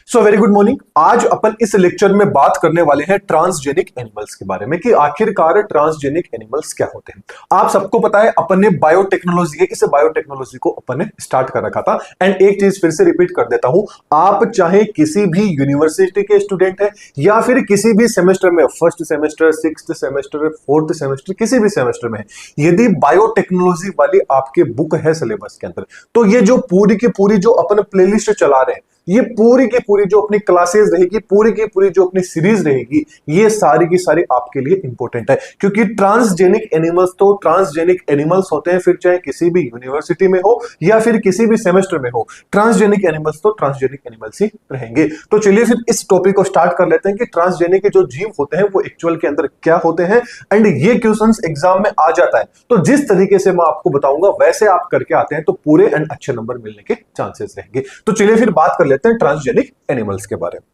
So very good morning. आज अपन इस lecture में बात करने वाले हैं ट्रांसजेनिक एनिमल्स के बारे में कि आखिरकार ट्रांसजेनिक एनिमल्स क्या होते हैं। आप सबको पता है अपन ने बायोटेक्नोलॉजी है, इस बायोटेक्नोलॉजी को अपन ने स्टार्ट कर रखा था। एंड एक चीज फिर से रिपीट कर देता हूं, आप चाहे किसी भी यूनिवर्सिटी के स्टूडेंट है या फिर किसी भी सेमेस्टर में, first semester, sixth semester, fourth semester, किसी भी सेमेस्टर में, यदि बायोटेक्नोलॉजी वाली आपके बुक है सिलेबस के अंदर, तो ये जो पूरी की पूरी जो अपन प्लेलिस्ट चला रहे हैं, ये पूरी की पूरी जो अपनी क्लासेस रहेगी, पूरी की पूरी जो अपनी सीरीज रहेगी, ये सारी की सारी आपके लिए इंपॉर्टेंट है। क्योंकि ट्रांसजेनिक एनिमल्स तो ट्रांसजेनिक एनिमल्स होते हैं, फिर चाहे किसी भी यूनिवर्सिटी में हो या फिर किसी भी सेमेस्टर में हो, ट्रांसजेनिक एनिमल्स तो ट्रांसजेनिक एनिमल्स ही रहेंगे। तो चलिए फिर इस टॉपिक को स्टार्ट कर लेते हैं कि ट्रांसजेनिक के जो जीव होते हैं वो एक्चुअल के अंदर क्या होते हैं। एंड ये क्वेश्चंस एग्जाम में आ जाता है, तो जिस तरीके से मैं आपको बताऊंगा वैसे आप करके आते हैं तो पूरे एंड अच्छे नंबर मिलने के चांसेस रहेंगे। तो चलिए फिर बात कर लेते हैं ट्रांसजेनिक एनिमल्स के बारे में।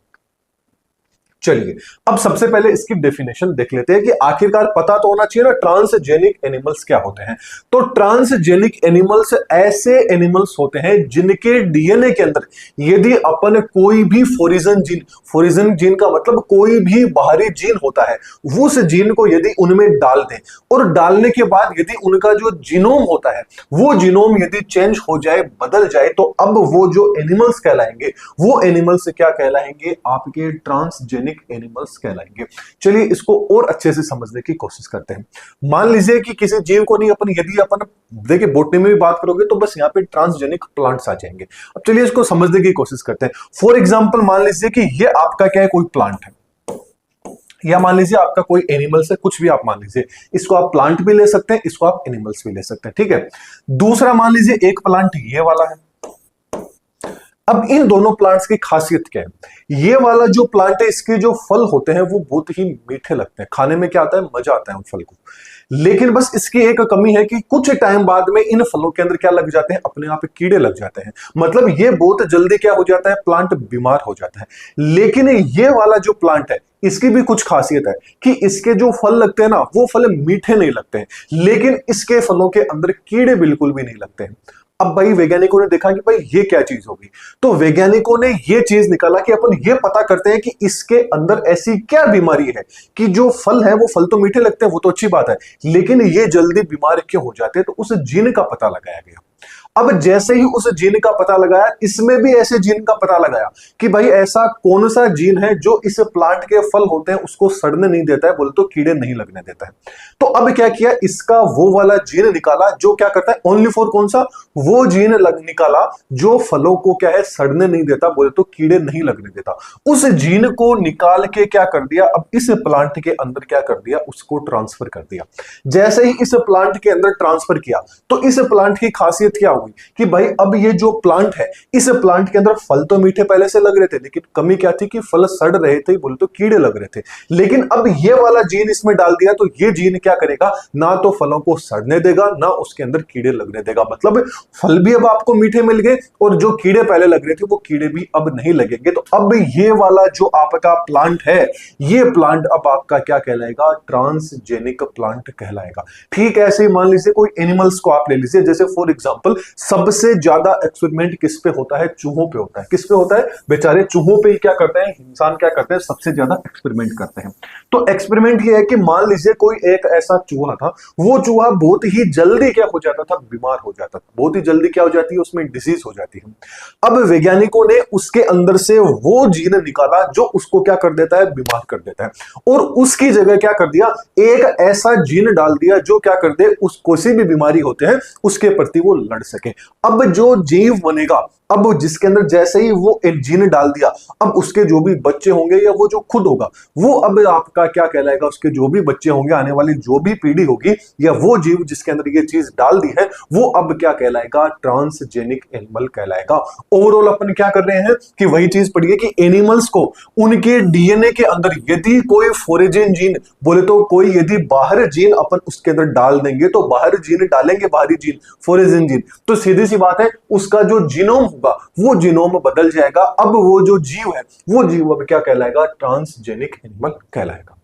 चलिए अब सबसे पहले इसकी डेफिनेशन देख लेते हैं कि आखिरकार पता तो होना चाहिए ना ट्रांसजेनिक एनिमल्स क्या होते हैं। तो ट्रांसजेनिक एनिमल्स ऐसे एनिमल्स होते हैं जिनके डीएनए के अंदर यदि अपन कोई भी फोरिजन जीन का मतलब कोई भी बाहरी जीन होता है, उस जीन को यदि उनमें डाल दें और डालने के बाद यदि उनका जो जीनोम होता है वो जीनोम यदि चेंज हो जाए, बदल जाए, तो अब वो जो एनिमल्स कहलाएंगे वो एनिमल्स क्या कहलाएंगे? आपके ट्रांसजेनिक एनिमल्स कहलाएंगे। चलिए इसको और अच्छे से समझने की कोशिश करते हैं। मान लीजिए कि किसी जीव को नहीं यदि अपन देखिए बॉटनी में भी बात करोगे तो बस यहाँ पे ट्रांसजेनिक प्लांट्स आ जाएंगे। अब चलिए इसको समझने की कोशिश करते हैं। फॉर एग्जांपल मान लीजिए कि ये आपका क्या है, कोई प्लांट है, या मान लीजिए आपका कोई एनिमल्स है, कुछ भी आप मान लीजिए, इसको आप प्लांट भी ले सकते हैं, इसको आप एनिमल्स भी ले सकते हैं, ठीक है। दूसरा मान लीजिए एक प्लांट ये वाला है। अब इन दोनों प्लांट्स की खासियत क्या है? ये वाला जो प्लांट है इसके जो फल होते हैं वो बहुत ही मीठे लगते हैं, खाने में क्या आता है, मजा आता है उन फल को। लेकिन बस इसकी एक कमी है कि कुछ टाइम बाद में इन फलों के अंदर क्या लग जाते हैं, अपने आप कीड़े लग जाते हैं। मतलब ये बहुत जल्दी क्या हो जाता है, प्लांट बीमार हो जाता है। लेकिन ये वाला जो प्लांट है इसकी भी कुछ खासियत है कि इसके जो फल लगते हैं ना वो फल मीठे नहीं लगते हैं, लेकिन इसके फलों के अंदर कीड़े बिल्कुल भी नहीं लगते हैं। अब भाई वैज्ञानिकों ने देखा कि भाई ये क्या चीज होगी, तो वैज्ञानिकों ने ये चीज निकाला कि अपन ये पता करते हैं कि इसके अंदर ऐसी क्या बीमारी है कि जो फल है वो फल तो मीठे लगते हैं, वो तो अच्छी बात है, लेकिन ये जल्दी बीमार क्यों हो जाते हैं। तो उस जीन का पता लगाया गया। अब जैसे ही उस जीन का पता लगाया, इसमें भी ऐसे जीन का पता लगाया कि भाई ऐसा कौन सा जीन है जो इस प्लांट के फल होते हैं उसको सड़ने नहीं देता है, बोले तो कीड़े नहीं लगने देता है। तो अब क्या किया, इसका वो वाला जीन निकाला जो क्या करता है, ओनली फॉर कौन सा, वो जीन निकाला जो फलों को क्या है, सड़ने नहीं देता, बोले तो कीड़े नहीं लगने देता। उस जीन को निकाल के क्या कर दिया, अब इस प्लांट के अंदर क्या कर दिया, उसको ट्रांसफर कर दिया। जैसे ही इस प्लांट के अंदर ट्रांसफर किया तो इस प्लांट की खासियत क्या कि भाई अब ये जो प्लांट है, इस प्लांट के अंदर फल तो मीठे पहले से लग रहे थे, लेकिन कमी क्या थी कि फल सड़ रहे थे, बोले तो कीड़े लग रहे थे। लेकिन अब ये वाला जीन इसमें डाल दिया तो ये जीन क्या करेगा, ना तो फलों को सड़ने देगा ना उसके अंदर कीड़े लगने देगा। मतलब फल भी अब आपको मीठे मिल गए और जो कीड़े पहले लग रहे थे वो कीड़े भी अब नहीं लगेंगे। तो अब ये वाला जो आपका प्लांट है, ये प्लांट अब आपका क्या कहलाएगा, ट्रांसजेनिक प्लांट कहलाएगा। ठीक ऐसे ही मान लीजिए कोई एनिमल्स को आप ले लीजिए, जैसे फॉर एग्जांपल सबसे ज्यादा एक्सपेरिमेंट किस पे होता है, चूहों पे होता है। किस पे होता है, बेचारे चूहों पे ही क्या करते हैं, इंसान क्या करते हैं, सबसे ज्यादा एक्सपेरिमेंट करते हैं। तो एक्सपेरिमेंट ये है कि मान लीजिए कोई एक ऐसा चूहा था, वो चूहा बहुत ही जल्दी क्या हो जाता था, बीमार हो जाता था, बहुत ही जल्दी क्या हो जाती है, उसमें डिजीज हो जाती है। अब वैज्ञानिकों ने उसके अंदर से वो जीन निकाला जो उसको क्या कर देता है, बीमार कर देता है, और उसकी जगह क्या कर दिया, एक ऐसा जीन डाल दिया जो क्या कर दे, उस कोई भी बीमारी होते हैं उसके प्रति वो लड़ सके। अब जो जीव बनेगा, अब जिसके अंदर जैसे ही वो एक जीन डाल दिया, अब उसके जो भी बच्चे होंगे या वो जो खुद होगा, वो अब आपका क्या कहलाएगा, उसके जो भी बच्चे होंगे, आने वाली जो भी पीढ़ी होगी, या वो जीव जिसके अंदर ये चीज डाल दी है, वो अब क्या कहलाएगा, ट्रांसजेनिक एनिमल कहलाएगा। ओवरऑल अपन क्या कर रहे हैं कि वही चीज पढ़िए कि एनिमल्स को उनके डीएनए के अंदर यदि कोई फोरेजन जीन, बोले तो कोई यदि बाहर जीन अपन उसके अंदर डाल देंगे, तो बाहर जीन डालेंगे, बाहरी जीन, फोरेजन जीन, तो सीधी सी बात है उसका जो जीनोम होगा वो जीनोम बदल जाएगा। अब वो जो जीव है वो जीव अब क्या कहलाएगा, ट्रांसजेनिक एनिमल कहलाएगा।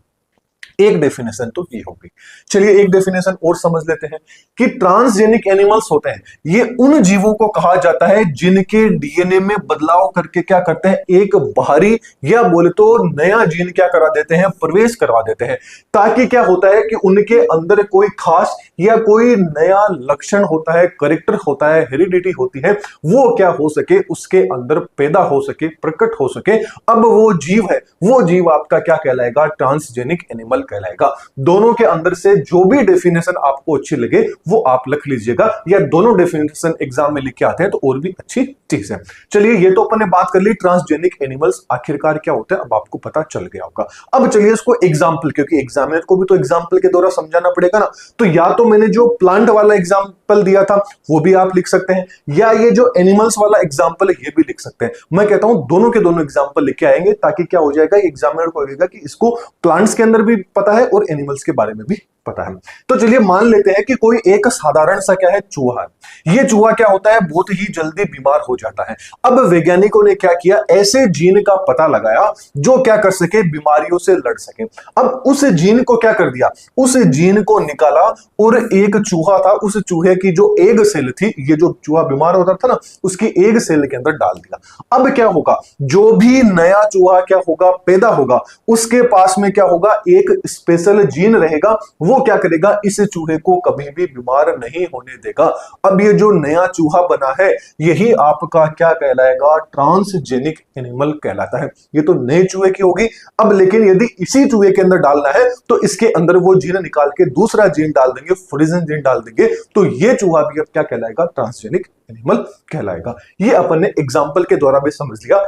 एक डेफिनेशन तो ये होगी। चलिए एक डेफिनेशन और समझ लेते हैं कि ट्रांसजेनिक एनिमल्स होते हैं, ये उन जीवों को कहा जाता है जिनके डीएनए में बदलाव करके क्या करते हैं, एक बाहरी या बोले तो नया जीन क्या करा देते हैं, प्रवेश करवा देते हैं, ताकि क्या होता है कि उनके अंदर कोई खास या कोई नया लक्षण होता है, करेक्टर होता है, हेरिडिटी होती है, वो क्या हो सके, उसके अंदर पैदा हो सके, प्रकट हो सके। अब वो जीव है, वो जीव आपका क्या कहलाएगा, ट्रांसजेनिक एनिमल कहलाएगा। दोनों के अंदर से जो भी डेफिनेशन आपको अच्छी लगे वो आप लिख लीजिएगा, या दोनों डेफिनेशन एग्जाम में लिख के आते हैं तो और भी अच्छी चीज है। चलिए ये तो अपन ने बात कर ली ट्रांसजेनिक एनिमल्स आखिरकार क्या होता है, अब आपको पता चल गया होगा। अब चलिए इसको एग्जाम्पल, क्योंकि एग्जामिनर को भी तो एग्जाम्पल के द्वारा समझाना पड़ेगा ना, तो या तो मैंने जो प्लांट वाला एग्जाम्पल दिया था वो भी आप लिख सकते हैं, या ये जो एनिमल्स वाला एग्जाम्पल है ये भी लिख सकते हैं। मैं कहता हूं दोनों के दोनों एग्जाम्पल लिख के आएंगे, ताकि क्या हो जाएगा, एग्जामिनर को लगेगा कि इसको प्लांट्स के अंदर भी पता है और एनिमल्स के बारे में भी पता है। तो चलिए मान लेते हैं कि कोई एक साधारण सा क्या है, चूहा है। ये चूहा क्या होता है, बहुत ही जल्दी बीमार हो जाता है। अब वैज्ञानिकों ने क्या किया, ऐसे जीन का पता लगाया जो क्या कर सके, बीमारियों से लड़ सके। अब उस जीन को क्या कर दिया, उस जीन को निकाला और एक चूहा था, उस चूहे की जो एग सेल थी, ये जो चूहा बीमार होता था ना, उसकी एग सेल के अंदर डाल दिया। अब क्या होगा, जो भी नया चूहा क्या होगा, पैदा होगा, उसके पास में क्या होगा, एक स्पेशल जीन रहेगा, वो क्या करेगा, इस चूहे को कभी भी बीमार नहीं होने देगा। अब ये जो नया चूहा बना है यही आपका क्या कहलाएगा, ट्रांसजेनिक एनिमल कहलाता है। ये तो नए चूहे की होगी। अब लेकिन यदि इसी चूहे के अंदर डालना है तो इसके अंदर वो जीन निकाल के दूसरा जीन डाल देंगे, फ्रोजन जीन डाल देंगे, तो ये चूहा भी अब क्या कहलाएगा, ट्रांसजेनिक एनिमल कहलाएगा। ये अपन ने एग्जांपल के द्वारा भी समझ लिया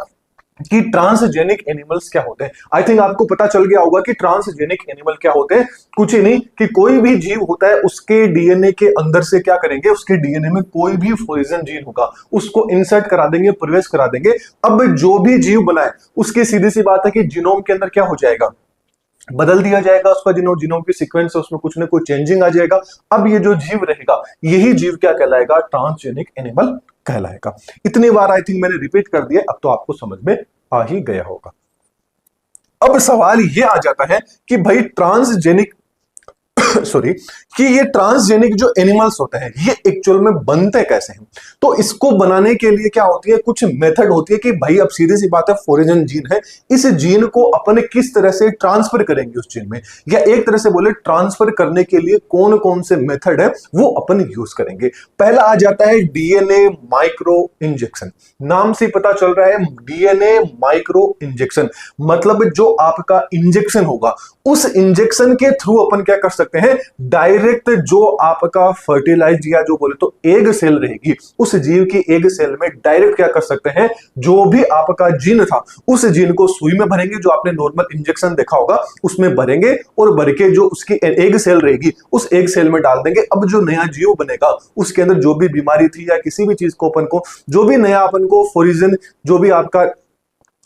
कि ट्रांसजेनिक एनिमल्स क्या होते हैं। आई थिंक आपको पता चल गया होगा कि ट्रांसजेनिक एनिमल क्या होते हैं, कुछ ही नहीं कि कोई भी जीव होता है उसके डीएनए के अंदर से क्या करेंगे, उसके डीएनए में कोई भी फ्रोजन जीन होगा उसको इंसर्ट करा देंगे, प्रवेश करा देंगे। अब जो भी जीव बनाए उसकी सीधी सी बात है कि जीनोम के अंदर क्या हो जाएगा, बदल दिया जाएगा उसका जीनोम की सीक्वेंस है, उसमें कुछ ना कुछ चेंजिंग आ जाएगा। अब ये जो जीव रहेगा यही जीव क्या कहलाएगा, ट्रांसजेनिक एनिमल कहलाएगा। इतनी बार आई थिंक मैंने रिपीट कर दिया, अब तो आपको समझ में आ ही गया होगा। अब सवाल ये आ जाता है कि भाई ट्रांसजेनिक सॉरी कि ये ट्रांसजेनिक जो एनिमल्स होते हैं ये एक्चुअल में बनते कैसे हैं। तो इसको बनाने के लिए क्या होती है, कुछ मेथड होती है कि भाई अब सीधी सी बात है, फ्लोरेजन जीन है, इस जीन को अपन किस तरह से ट्रांसफर करेंगे उस जीन में, या एक तरह से बोले ट्रांसफर करने के लिए कौन कौन से मेथड है वो अपन यूज करेंगे। पहला आ जाता है डीएनए माइक्रो इंजेक्शन। नाम से पता चल रहा है डीएनए माइक्रो इंजेक्शन, मतलब जो आपका इंजेक्शन होगा उस इंजेक्शन के थ्रू अपन क्या कर सकते हैं, डायरेक्ट जो आपका फर्टिलाइज या जो बोले तो एग सेल रहेगी उस जीव की एग सेल में डायरेक्ट क्या कर सकते हैं, जो भी आपका जीन था उस जीन को सुई में भरेंगे, जो आपने नॉर्मल इंजेक्शन देखा होगा उसमें भरेंगे, और भर के जो उसकी एग सेल रहेगी उस एग सेल में डाल देंगे। अब जो नया जीव बनेगा उसके अंदर जो भी बीमारी थी या किसी भी चीज को अपन को, जो भी नया अपन को फ्लोरेजन जो भी आपका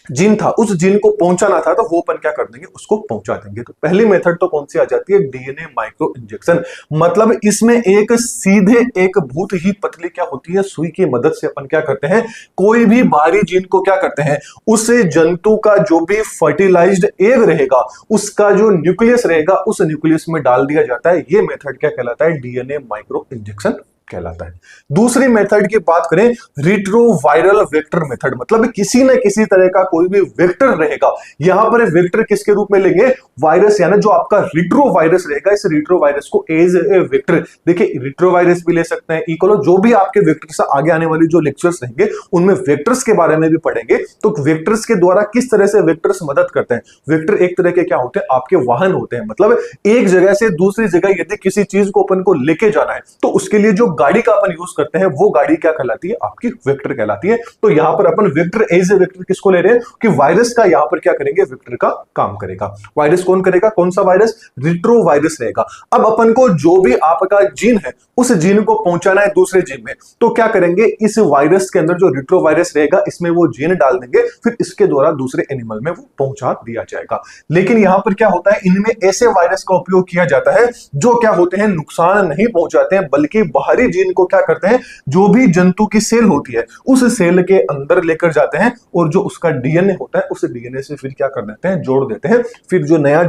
जीन था उस जीन को पहुंचाना था, तो वो अपन क्या कर देंगे, उसको पहुंचा देंगे। तो पहली मेथड तो कौन सी आ जाती है, डीएनए माइक्रो इंजेक्शन। मतलब इसमें एक सीधे एक बहुत ही पतली क्या होती है, सुई की मदद से अपन क्या करते हैं, कोई भी बाहरी जीन को क्या करते हैं, उस जंतु का जो भी फर्टिलाइज्ड एग रहेगा उसका जो न्यूक्लियस रहेगा उस न्यूक्लियस में डाल दिया जाता है। ये मेथड क्या कहलाता है, डीएनए माइक्रो इंजेक्शन कहलाता है। दूसरी मेथड की बात करें, रिट्रोवायरल वेक्टर मेथड, मतलब किसी न किसी तरह का कोई भी वेक्टर रहेगा, यहां पर वेक्टर किसके रूप में लेंगे, वायरस, यानी जो आपका रिट्रोवायरस रहेगा इस रिट्रोवायरस को एज ए वेक्टर, देखिए रिट्रोवायरस भी ले सकते हैं, इकोलो, जो भी आपके वेक्टर्स आगे आने वाली जो लेक्चर्स रहेंगे उनमें वेक्टर्स के बारे में भी पढ़ेंगे। तो वेक्टर्स के द्वारा किस तरह से वेक्टर्स मदद करते हैं। वेक्टर एक तरह के क्या होते हैं, आपके वाहन होते हैं, मतलब एक जगह से दूसरी जगह यदि किसी चीज को अपन को लेके जाना है तो उसके लिए जो गाड़ी का अपन यूज करते हैं वो गाड़ी क्या कहलाती है, आपकी वेक्टर कहलाती है। तो यहां पर अपन वेक्टर एज ए वेक्टर किसको ले रहे हैं, कि वायरस का यहां पर क्या करेंगे, वेक्टर का काम करेगा। वायरस कौन करेगा, कौन सा वायरस, रिट्रोवायरस रहेगा। अब अपन को जो भी आपका जीन है उस जीन को पहुंचाना है दूसरे जीन में, तो क्या करेंगे, इस वायरस के अंदर जो रिट्रोवायरस रहेगा इसमें वो जीन डाल देंगे, फिर इसके द्वारा दूसरे एनिमल में वो पहुंचा दिया जाएगा। लेकिन यहां पर क्या होता है, इनमें ऐसे वायरस का उपयोग किया जाता है जो क्या होते हैं, नुकसान नहीं पहुंचाते हैं बल्कि बाहरी बाहरी जीन को क्या करते हैं, जो भी जंतु की सेल होती है उस सेल के अंदर लेकर जाते हैं और जो उसका डीएनए होता है उस डीएनए से फिर क्या कर देते हैं, जोड़ देते हैं। फिर जो नया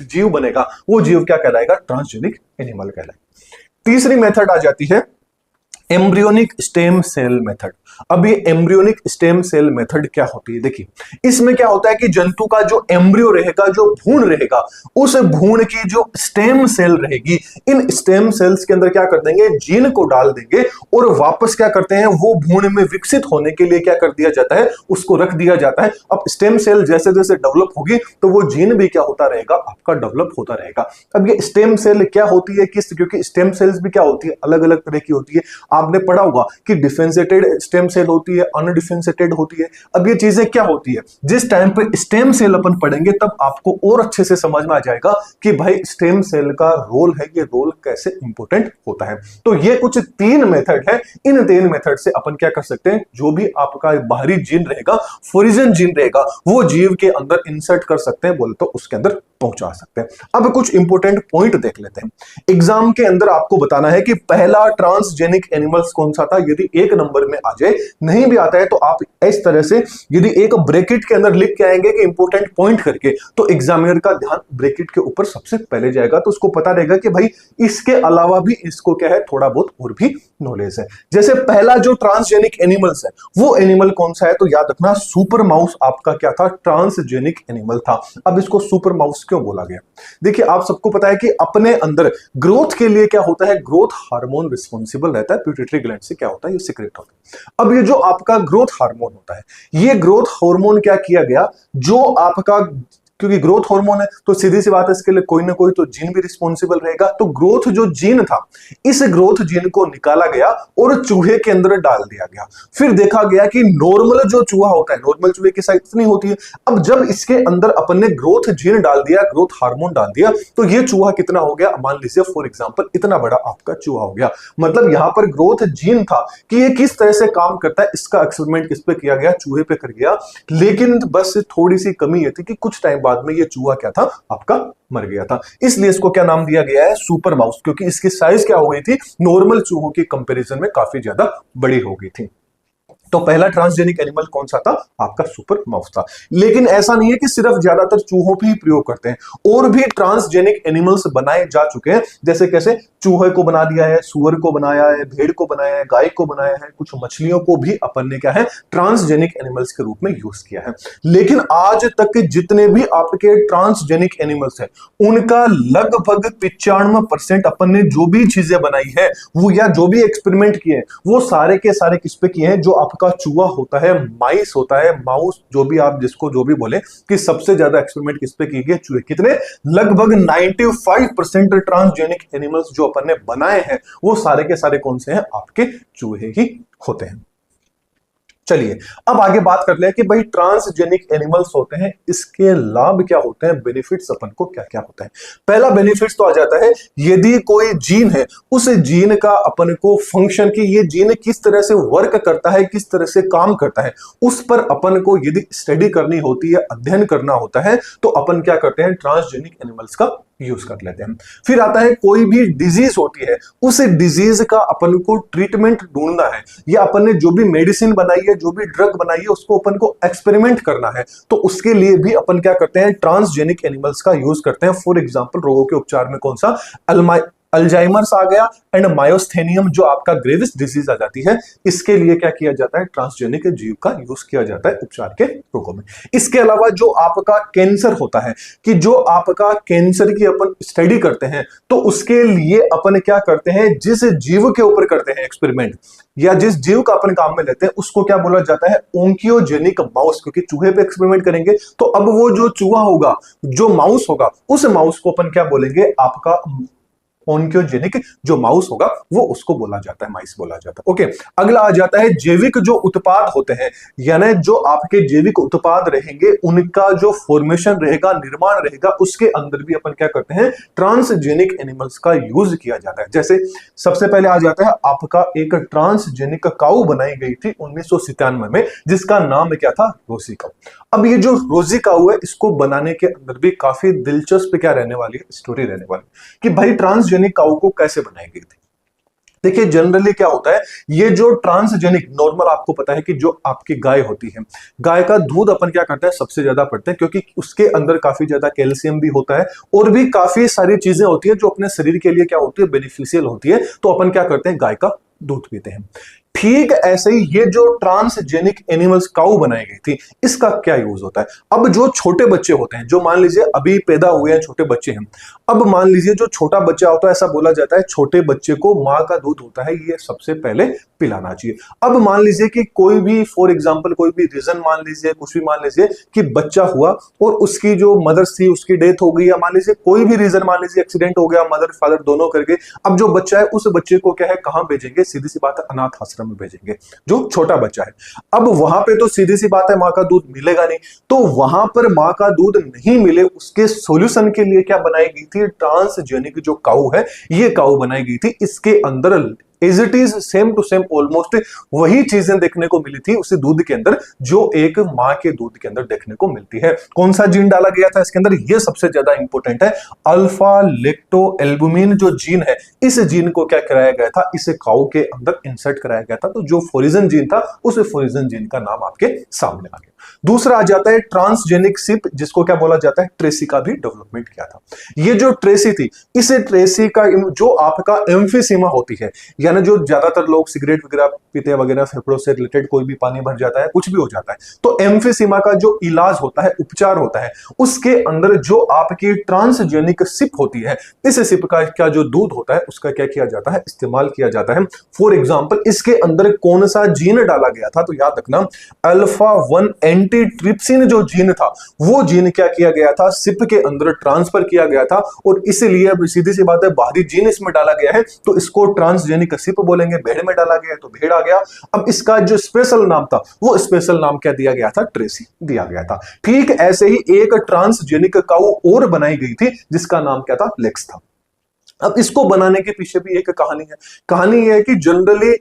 जीव बनेगा वो जीव क्या कहलाएगा, ट्रांसजेनिक एनिमल कहलाएगा। तीसरी मेथड आ जाती है एम्ब्रियोनिक स्टेम सेल मेथड। अब ये एम्ब्रियोनिक स्टेम सेल मेथड क्या होती है, देखिए इसमें क्या होता है कि जंतु का जो एम्ब्रियो रहेगा, जो भ्रूण रहेगा, उस भ्रूण की जो स्टेम सेल रहेगी, इन स्टेम सेल्स के अंदर क्या कर देंगे, जीन को डाल देंगे और वापस क्या करते हैं, वो भ्रूण में विकसित होने के लिए क्या कर दिया जाता है, उसको रख दिया जाता है। अब स्टेम सेल जैसे जैसे डेवलप होगी तो वो जीन भी क्या होता रहेगा, आपका डेवलप होता रहेगा। अब ये स्टेम सेल क्या होती है, किस, क्योंकि स्टेम सेल्स भी क्या होती है, अलग अलग तरह की होती है। आपने पढ़ा होगा कि डिफरेंशिएटेड स्टेम सेल होती है, अनडिफरेंशिएटेड होती है। अब ये चीजें क्या होती है, जिस टाइम पे स्टेम सेल अपन पढ़ेंगे तब आपको और अच्छे से समझ में आ जाएगा कि भाई स्टेम सेल का रोल है, ये रोल कैसे इंपॉर्टेंट होता है। तो ये कुछ 3 मेथड है, इन 3 मेथड से अपन क्या कर सकते हैं, जो भी आपका बाहरी जीन रहेगा, फोरिजन जीन रहेगा, वो जीव के अंदर इंसर्ट कर सकते हैं, बोले तो उसके अंदर पहुंचा सकते हैं। अब कुछ इंपॉर्टेंट पॉइंट देख लेते हैं। एग्जाम के अंदर आपको बताना है कि पहला ट्रांसजेनिक एनिमल्स कौन सा था। यदि 1 नंबर में आ जाए, नहीं भी आता है तो आप इस तरह से यदि एक ब्रैकेट के अंदर लिख के आएंगे कि इंपॉर्टेंट पॉइंट करके, तो एग्जामिनर का ध्यान ब्रैकेट के ऊपर सबसे पहले जाएगा, तो उसको पता रहेगा कि भाई इसके अलावा भी इसको क्या है, थोड़ा बहुत और भी नॉलेज है। जैसे पहला जो ट्रांसजेनिक एनिमल्स है वो एनिमल कौन सा है, तो याद रखना सुपर माउस आपका क्या था, ट्रांसजेनिक एनिमल था। अब इसको सुपर माउस क्यों बोला गया, देखिए आप सबको पता है कि अपने अंदर ग्रोथ के लिए क्या होता है, ग्रोथ हार्मोन रिस्पॉन्सिबल रहता है, पिट्यूटरी ग्लैंड से क्या होता है, ये सीक्रेट होता है। अब ये जो आपका ग्रोथ हार्मोन होता है, ये ग्रोथ हार्मोन क्या किया गया, जो आपका, क्योंकि ग्रोथ हार्मोन है तो सीधी सी बात है इसके लिए कोई ना कोई तो जीन भी रिस्पॉन्सिबल रहेगा। तो ग्रोथ जो जीन था, इस ग्रोथ जीन को निकाला गया और चूहे के अंदर डाल दिया गया। फिर देखा गया कि नॉर्मल जो चूहा होता है, नॉर्मल चूहे की साइज इतनी होती है, अब जब इसके अंदर अपन ने ग्रोथ जीन डाल दिया, ग्रोथ हार्मोन डाल दिया, तो ये चूहा कितना हो गया, मान लीजिए फॉर एग्जांपल इतना बड़ा आपका चूहा हो गया। मतलब यहां पर ग्रोथ जीन था कि ये किस तरह से काम करता है, इसका एक्सपेरिमेंट किस पे किया गया, चूहे पे कर गया। लेकिन बस थोड़ी सी कमी ये थी कि कुछ टाइम बाद में ये चूहा क्या था, आपका मर गया था। इसलिए इसको क्या नाम दिया गया है, सुपर माउस, क्योंकि इसकी साइज क्या हो गई थी, नॉर्मल चूहों की कंपैरिजन में काफी ज्यादा बड़ी हो गई थी। तो पहला ट्रांसजेनिक एनिमल कौन सा था, आपका सुपर माउस था। लेकिन ऐसा नहीं है कि सिर्फ ज्यादातर चूहों पे ही प्रयोग करते हैं, और भी ट्रांसजेनिक एनिमल्स बनाए जा चुके हैं। जैसे कैसे, चूहे को बना दिया है, सुअर को बनाया है, भेड़ को बनाया है, गाय को बनाया है, कुछ मछलियों को भी अपन ने क्या है, ट्रांसजेनिक एनिमल्स के रूप में यूज किया है। लेकिन आज तक के जितने भी आपके ट्रांसजेनिक एनिमल्स हैं, उनका लगभग 95% अपन ने जो भी चीजें बनाई है, वो या जो भी एक्सपेरिमेंट किए हैं, वो सारे के सारे किस पे किए हैं, जो आपका चूहा होता है, माइस होता है, माउस, जो भी आप जिसको जो भी बोले, कि सबसे ज्यादा एक्सपेरिमेंट किस पे किए गए, चूहे। कितने, लगभग 95% ट्रांसजेनिक एनिमल्स जो अपन ने बनाए हैं वो सारे के सारे कौन से हैं, आपके चूहे ही होते हैं। चलिए अब आगे बात कर ले कि भाई ट्रांसजेनिक एनिमल्स होते हैं, इसके लाभ क्या होते हैं, बेनिफिट्स अपन को क्या क्या होता है। पहला बेनिफिट्स तो आ जाता है, यदि कोई जीन है, उस जीन का अपन को फंक्शन, की ये जीन किस तरह से वर्क करता है, किस तरह से काम करता है, उस पर अपन को यदि स्टडी करनी होती है, अध्ययन करना होता है, तो अपन क्या करते हैं, ट्रांसजेनिक एनिमल्स का यूज कर लेते हैं। फिर आता है, कोई भी डिजीज होती है, उस डिजीज का अपन को ट्रीटमेंट ढूंढना है, या अपन ने जो भी मेडिसिन बनाई है, जो भी ड्रग बनाई है, उसको अपन को एक्सपेरिमेंट करना है, तो उसके लिए भी अपन क्या करते हैं, ट्रांसजेनिक एनिमल्स का यूज करते हैं। फॉर एग्जांपल रोगों के उपचार में कौन सा, अल्जाइमर्स आ गया, एंड मायोस्थेनियम जो आपका ग्रेविस डिजीज आ जाती है, इसके लिए क्या किया जाता है, ट्रांसजेनिक जीव का यूज किया जाता है उपचार के रोगों में। इसके अलावा जो आपका कैंसर होता है, कि जो आपका कैंसर की अपन स्टडी करते हैं, तो उसके लिए अपन क्या करते हैं, जिस जीव के ऊपर करते हैं एक्सपेरिमेंट, या जिस जीव का अपन काम में लेते हैं, उसको क्या बोला जाता है, ओंकियोजेनिक माउस, क्योंकि चूहे पे एक्सपेरिमेंट करेंगे, तो अब वो जो चूहा होगा, जो माउस होगा, उस माउस को अपन क्या बोलेंगे, आपका ओंकियोजेनिक जो माउस होगा, वो उसको बोला जाता है, माइस बोला जाता है। ओके, अगला आ जाता है जैविक जो उत्पाद होते हैं, यानी जो आपके जैविक उत्पाद रहेंगे, उनका जो फॉर्मेशन रहेगा, निर्माण रहेगा, उसके अंदर भी अपन क्या करते हैं, ट्रांसजेनिक एनिमल्स का यूज किया जाता है। जैसे सबसे पहले आ जाता है आपका एक ट्रांसजेनिक काऊ बनाई गई थी 1997 में, जिसका नाम क्या था, रोजी काऊ। अब ये जो रोजी काऊ है, इसको बनाने के अंदर भी काफी दिलचस्प क्या रहने वाली है, स्टोरी रहने वाली, कि भाई ट्रांसजेनिक काऊ को कैसे बनाई गई थी। देखिए जनरली क्या होता है, ये जो ट्रांसजेनिक, नॉर्मल आपको पता है कि जो आपकी गाय होती है, गाय का दूध अपन क्या करते हैं, सबसे ज्यादा पड़ते हैं, क्योंकि उसके अंदर काफी ज्यादा कैल्शियम भी होता है और भी काफी सारी चीजें होती है जो अपने शरीर के लिए क्या होती है, बेनिफिशियल होती है। तो अपन क्या करते हैं, गाय का दूध पीते हैं। ठीक ऐसे ही ये जो ट्रांसजेनिक एनिमल्स काऊ बनाई गई थी, इसका क्या यूज होता है। अब जो छोटे बच्चे होते हैं, जो मान लीजिए अभी पैदा हुए हैं छोटे बच्चे हैं, अब मान लीजिए जो छोटा बच्चा होता है, ऐसा बोला जाता है छोटे बच्चे को मां का दूध होता है ये सबसे पहले पिलाना चाहिए। अब मान लीजिए कि कोई भी, फॉर एग्जांपल कोई भी रीजन मान लीजिए, कुछ भी मान लीजिए कि बच्चा हुआ और उसकी जो मदर थी उसकी डेथ हो गई, या मान लीजिए कोई भी रीजन, मान लीजिए एक्सीडेंट हो गया, मदर फादर दोनों करके, अब जो बच्चा है उस बच्चे को क्या है, कहां भेजेंगे, सीधी सी बात है अनाथ आश्रम में भेजेंगे, जो छोटा बच्चा है। अब वहां पे तो सीधी सी बात है मां का दूध मिलेगा नहीं, तो वहां पर मां का दूध नहीं मिले उसके सॉल्यूशन के लिए क्या बनाई गई थी, ट्रांसजेनिक जो काऊ है, ये काऊ बनाई गई थी। इसके अंदर as it is same to same almost वही चीजें देखने को मिली थी उस दूध के अंदर जो एक मां के दूध के अंदर देखने को मिलती है। कौन सा जीन डाला गया था इसके अंदर, ये सबसे ज्यादा इंपॉर्टेंट है, अल्फा लेक्टोएल्बुमिन जो जीन है, इस जीन को क्या कराया गया था, इस काऊ के अंदर इंसर्ट कराया गया था। तो जो फोरिजन जीन था, उस फोरिजन जीन का नाम आपके सामने आ गया। दूसरा आ जाता है ट्रांसजेनिक सिप, जिसको क्या बोला जाता है, ट्रेसी का भी डेवलपमेंट किया था। ये जो ट्रेसी थी, इस ट्रेसी का जो आपका एम्फीसीमा होती है, यानी जो ज्यादातर लोग सिगरेट वगैरह पीते वगैरह, फेफड़ों से रिलेटेड कोई भी पानी भर जाता है, कुछ भी हो जाता है, तो एम्फीसीमा का जो इलाज होता है, उपचार होता है, उसके अंदर जो आपकी ट्रांसजेनिक सिप होती है, इस सिप का जो दूध होता है उसका क्या किया जाता है, इस्तेमाल किया जाता है। फॉर एग्जाम्पल इसके अंदर कौन सा जीन डाला गया था, तो याद रखना अल्फा 1 एंटीट्रिप्सिन जो जीन था, वो जीन क्या किया गया था, सिप के अंदर ट्रांसफर किया गया था, और इसलिए अब सीधी सी बात है बाहरी जीन इसमें डाला गया है, तो इसको ट्रांसजेनिक सिप बोलेंगे। भेड़ में डाला गया है तो भेड़ आ गया। अब इसका जो स्पेशल नाम था, वो स्पेशल नाम क्या दिया गया था, ट्रेसी दिया गया था। ठीक ऐसे ही एक ट्रांसजेनिक काऊ और बनाई गई थी जिसका नाम क्या था, लेक्स था। अब इसको बनाने के पीछे भी एक कहानी है। कहानी यह है कि जनरली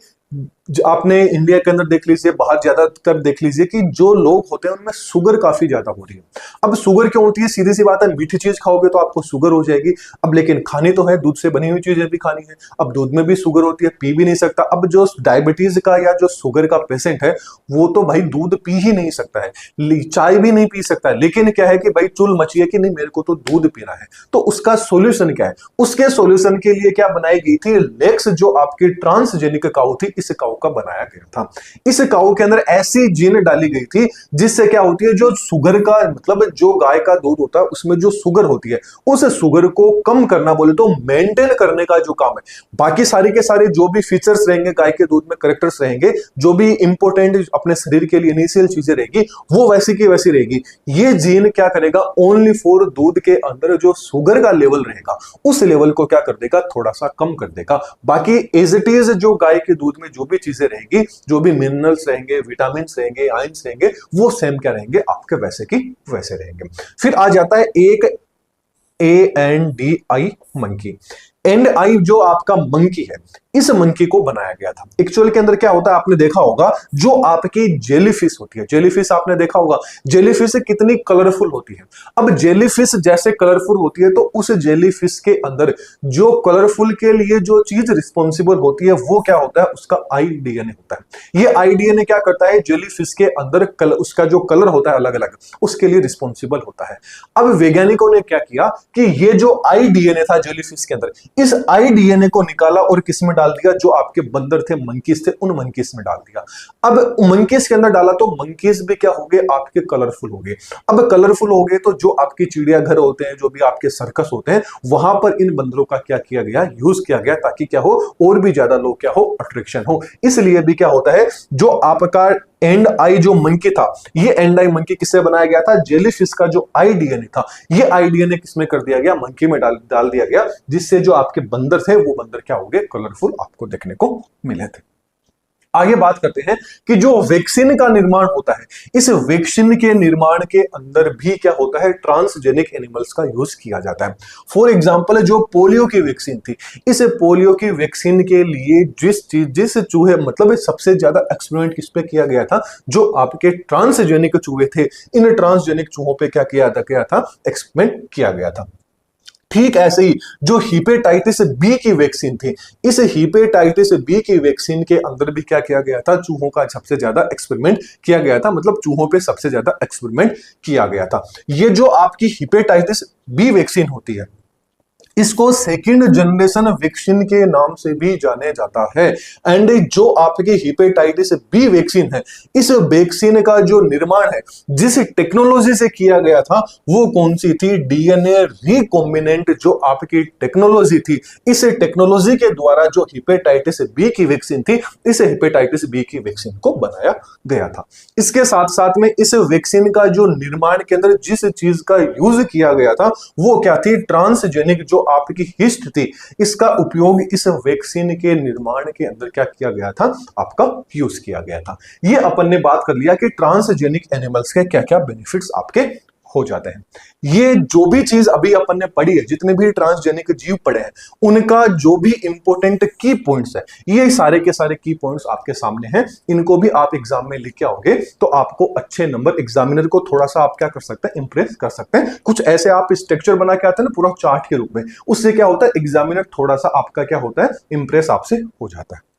आपने इंडिया के अंदर देख लीजिए, बाहर ज्यादातर देख लीजिए कि जो लोग होते हैं उनमें शुगर काफी ज्यादा हो रही है। अब शुगर क्यों होती है, सीधी सी बात है, मीठी चीज खाओगे तो आपको शुगर हो जाएगी। अब लेकिन खानी तो है, दूध से बनी हुई चीजें भी खानी है। अब दूध में भी शुगर होती है, पी भी नहीं सकता। अब जो डायबिटीज का या जो शुगर का पेशेंट है, वो तो भाई दूध पी ही नहीं सकता है, चाय भी नहीं पी सकता है, लेकिन क्या है कि भाई चुल मची है कि नहीं मेरे को तो दूध पीना है। तो उसका सोल्यूशन क्या है, उसके सोल्यूशन के लिए क्या बनाई गई थी, लेक्स, जो आपकी ट्रांसजेनिक काऊ थी, इस काऊ का बनाया गया था। इस काऊ के अंदर ऐसी जीन डाली गई थी जिससे क्या होती है, जो शुगर का मतलब जो गाय का दूध होता है उसमें जो शुगर होती है, उस शुगर को कम करना, बोले तो मेंटेन करने का जो काम है। बाकी सारे के सारे जो भी फीचर्स रहेंगे गाय के दूध में, करेक्टर्स रहेंगे, जो भी इंपॉर्टेंट अपने शरीर के लिए इनिशियल चीजें रहेगी, वो वैसी की वैसी रहेगी। ये जीन क्या करेगा, ओनली फॉर दूध के अंदर जो शुगर का लेवल रहेगा, उस लेवल को क्या कर देगा, थोड़ा सा कम कर देगा। बाकी एज इट इज जो गाय के दूध में जो भी चीजें रहेगी, जो भी मिनरल्स रहेंगे, विटामिन रहेंगे, आयंस रहेंगे, वो सेम क्या रहेंगे, आपके वैसे की वैसे रहेंगे। फिर आ जाता है एक ANDI मंकी। एंड आई जो आपका मंकी है, इस मंकी को बनाया गया था। एक्चुअल के अंदर क्या होता है, आपने देखा होगा जो आपकी जेलीफिश होती है, जेलीफिश आपने देखा होगा, जेलीफिश कितनी कलरफुल होती है। अब जेलीफिश जैसे कलरफुल होती है, तो उस जेलीफिश के अंदर जो कलरफुल के लिए जो चीज रिस्पॉन्सिबल होती है, वो क्या होता है, उसका iDNA होता है। ये iDNA क्या करता है, जेलीफिश के अंदर उसका जो कलर होता है अलग अलग, उसके लिए रिस्पॉन्सिबल होता है। अब वैज्ञानिकों ने क्या किया कि ये जो iDNA था जेलीफिश के अंदर, इस iDNA को निकाला और किस में डाल दिया, जो आपके बंदर थे, मंकीज थे, उन मंकीज में डाल दिया। अब मंकीज के अंदर डाला तो मंकीज भी क्या हो गए, आपके कलरफुल हो गए। अब कलरफुल हो गए तो जो आपके चिड़ियाघर होते हैं, जो भी आपके सर्कस होते हैं, वहां पर इन बंदरों का क्या किया गया, यूज किया गया, ताकि क्या हो, और भी ज्यादा लोग क्या हो, अट्रैक्शन हो। इसलिए भी क्या होता है, जो आपका एंड आई जो मंकी था, ये एंड आई मंकी किससे बनाया गया था, जेलीफिश का जो iDNA था, ये iDNA किसमें कर दिया गया, मंकी में डाल दिया गया, जिससे जो आपके बंदर थे, वो बंदर क्या हो गए, कलरफुल आपको देखने को मिले थे। आगे बात करते हैं कि जो वैक्सीन का निर्माण होता है, इस वैक्सीन के निर्माण के अंदर भी क्या होता है, ट्रांसजेनिक एनिमल्स का यूज किया जाता है। फॉर एग्जांपल जो पोलियो की वैक्सीन थी, इस पोलियो की वैक्सीन के लिए जिस चूहे, मतलब सबसे ज्यादा एक्सपेरिमेंट किस पे किया गया था, जो आपके ट्रांसजेनिक चूहे थे, इन ट्रांसजेनिक चूहों पे क्या किया था, एक्सपेरिमेंट किया गया था। ठीक ऐसे ही जो हेपेटाइटिस बी की वैक्सीन थी, इस हेपेटाइटिस बी की वैक्सीन के अंदर भी क्या किया गया था, चूहों का सबसे ज्यादा एक्सपेरिमेंट किया गया था, मतलब चूहों पे सबसे ज्यादा एक्सपेरिमेंट किया गया था। ये जो आपकी हेपेटाइटिस बी वैक्सीन होती है, इसको सेकंड जनरेशन वैक्सीन के नाम से भी जाने जाता है। एंड जो आपकी हेपेटाइटिस बी वैक्सीन है, इस वैक्सीन का जो निर्माण है जिस टेक्नोलॉजी से किया गया था वो कौन सी थी, डीएनए रिकॉम्बिनेंट जो आपकी टेक्नोलॉजी थी, इस टेक्नोलॉजी के द्वारा जो हेपेटाइटिस बी की वैक्सीन थी, इस हेपेटाइटिस बी की वैक्सीन को बनाया गया था। इसके साथ साथ में इस वैक्सीन का जो निर्माण के अंदर जिस चीज का यूज किया गया था वो क्या थी, ट्रांसजेनिक जो आपकी हिस्ट थी, इसका उपयोग इस वैक्सीन के निर्माण के अंदर क्या किया गया था, आपका यूज किया गया था। ये अपन ने बात कर लिया कि ट्रांसजेनिक एनिमल्स के क्या क्या बेनिफिट्स आपके हो जाते हैं। ये जो भी चीज अभी अपन ने पढ़ी है, जितने भी ट्रांसजेनिक जीव पढ़े हैं, उनका जो भी इंपॉर्टेंट की पॉइंट्स है, ये सारे के सारे की पॉइंट्स आपके सामने हैं। इनको भी आप एग्जाम में लिख के आओगे तो आपको अच्छे नंबर, एग्जामिनर को थोड़ा सा आप क्या कर सकते हैं, इंप्रेस कर सकते हैं। कुछ ऐसे आप स्ट्रक्चर बना के आते हैं ना पूरा चार्ट के रूप में, उससे क्या होता है, एग्जामिनर थोड़ा सा आपका क्या होता है, इंप्रेस आपसे हो जाता है।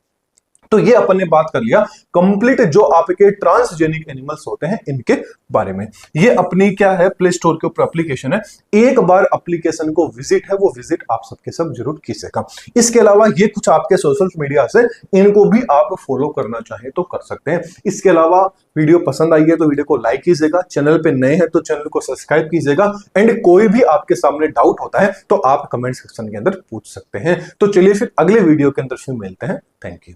तो ये अपन ने बात कर लिया कंप्लीट जो आपके ट्रांसजेनिक एनिमल्स होते हैं इनके बारे में। ये अपनी क्या है, प्ले स्टोर के ऊपर एप्लीकेशन है, एक बार एप्लीकेशन को विजिट है, वो विजिट आप सबके सब जरूर कीजिएगा। इसके अलावा ये कुछ आपके सोशल मीडिया से, इनको भी आप फॉलो करना चाहें तो कर सकते हैं। इसके अलावा वीडियो पसंद आई है तो वीडियो को लाइक कीजिएगा, चैनल पे नए हैं तो चैनल को सब्सक्राइब कीजिएगा। एंड कोई भी आपके सामने डाउट होता है तो आप कमेंट सेक्शन के अंदर पूछ सकते हैं। तो चलिए फिर अगले वीडियो के अंदर फिर मिलते हैं। Thank you.